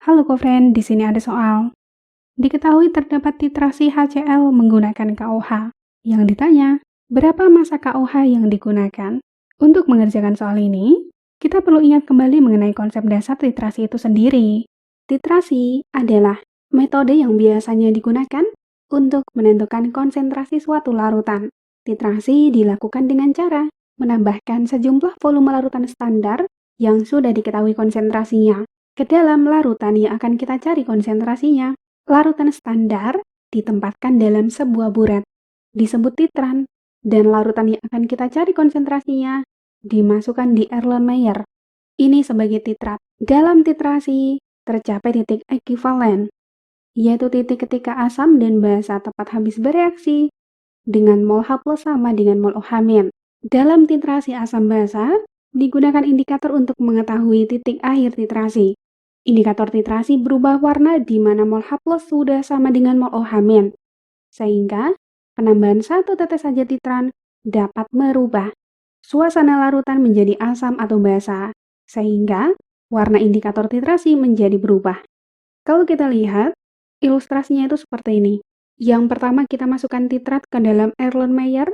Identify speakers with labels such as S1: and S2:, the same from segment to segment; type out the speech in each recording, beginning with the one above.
S1: Halo co-friend, di sini ada soal. Diketahui terdapat titrasi HCl menggunakan KOH. Yang ditanya, berapa massa KOH yang digunakan? Untuk mengerjakan soal ini, kita perlu ingat kembali mengenai konsep dasar titrasi itu sendiri. Titrasi adalah metode yang biasanya digunakan untuk menentukan konsentrasi suatu larutan. Titrasi dilakukan dengan cara menambahkan sejumlah volume larutan standar yang sudah diketahui konsentrasinya ke dalam larutan yang akan kita cari konsentrasinya. Larutan standar ditempatkan dalam sebuah buret, disebut titran, dan larutan yang akan kita cari konsentrasinya dimasukkan di Erlenmeyer. Ini sebagai titrat. Dalam titrasi, tercapai titik ekuivalen, yaitu titik ketika asam dan basa tepat habis bereaksi dengan mol H+ sama dengan mol OH-. Dalam titrasi asam basa, digunakan indikator untuk mengetahui titik akhir titrasi. Indikator titrasi berubah warna di mana mol H+ sudah sama dengan mol OH-, sehingga penambahan satu tetes saja titran dapat merubah suasana larutan menjadi asam atau basa, sehingga warna indikator titrasi menjadi berubah. Kalau kita lihat, ilustrasinya itu seperti ini. Yang pertama kita masukkan titrat ke dalam Erlenmeyer,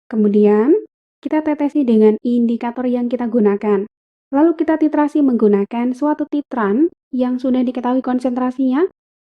S1: kemudian kita tetesi dengan indikator yang kita gunakan. Lalu kita titrasi menggunakan suatu titran yang sudah diketahui konsentrasinya,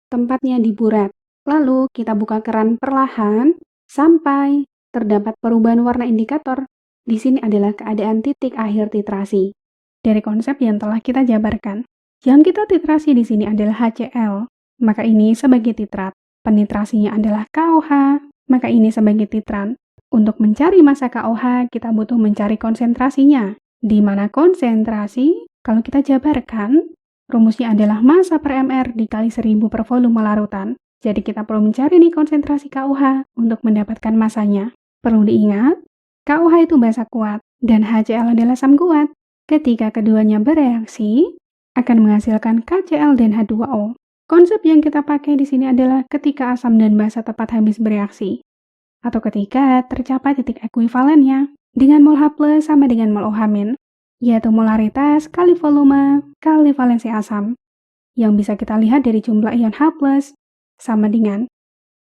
S1: tempatnya di buret. Lalu kita buka keran perlahan sampai terdapat perubahan warna indikator. Di sini adalah keadaan titik akhir titrasi. Dari konsep yang telah kita jabarkan, yang kita titrasi di sini adalah HCl, maka ini sebagai titrat. Penitrasinya adalah KOH, maka ini sebagai titran. Untuk mencari massa KOH, kita butuh mencari konsentrasinya. Di mana konsentrasi, kalau kita jabarkan, rumusnya adalah massa per mR dikali 1000 per volume larutan. Jadi kita perlu mencari nih konsentrasi KOH untuk mendapatkan massanya. Perlu diingat, KOH itu basa kuat dan HCl adalah asam kuat. Ketika keduanya bereaksi, akan menghasilkan KCl dan H2O. Konsep yang kita pakai di sini adalah ketika asam dan basa tepat habis bereaksi, atau ketika tercapai titik ekuivalennya dengan mol H+ sama dengan mol OH-, yaitu molaritas kali volume kali valensi asam, yang bisa kita lihat dari jumlah ion H+ sama dengan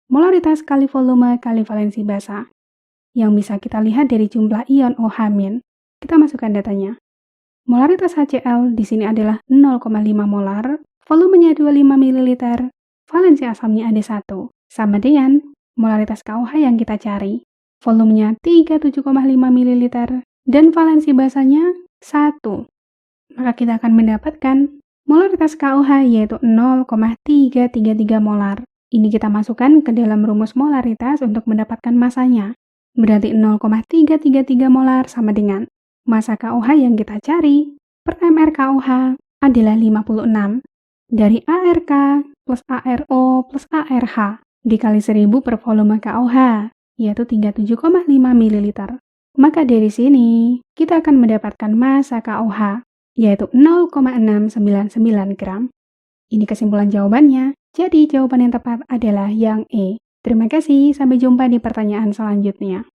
S1: molaritas kali volume kali valensi basa, yang bisa kita lihat dari jumlah ion OH-. Kita masukkan datanya. Molaritas HCl di sini adalah 0,5 molar, volumenya 25 ml, valensi asamnya ada 1, sama dengan molaritas KOH yang kita cari. Volumenya 37,5 ml dan valensi basanya 1. Maka kita akan mendapatkan molaritas KOH yaitu 0,333 molar. Ini kita masukkan ke dalam rumus molaritas untuk mendapatkan massanya. Berarti 0,333 molar sama dengan massa KOH yang kita cari per mR KOH adalah 56 dari ARK plus ARO plus ARH dikali 1000 per volume KOH, yaitu 37,5 ml. Maka dari sini, kita akan mendapatkan massa KOH, yaitu 0,699 gram. Ini kesimpulan jawabannya, jadi jawaban yang tepat adalah yang E. Terima kasih, sampai jumpa di pertanyaan selanjutnya.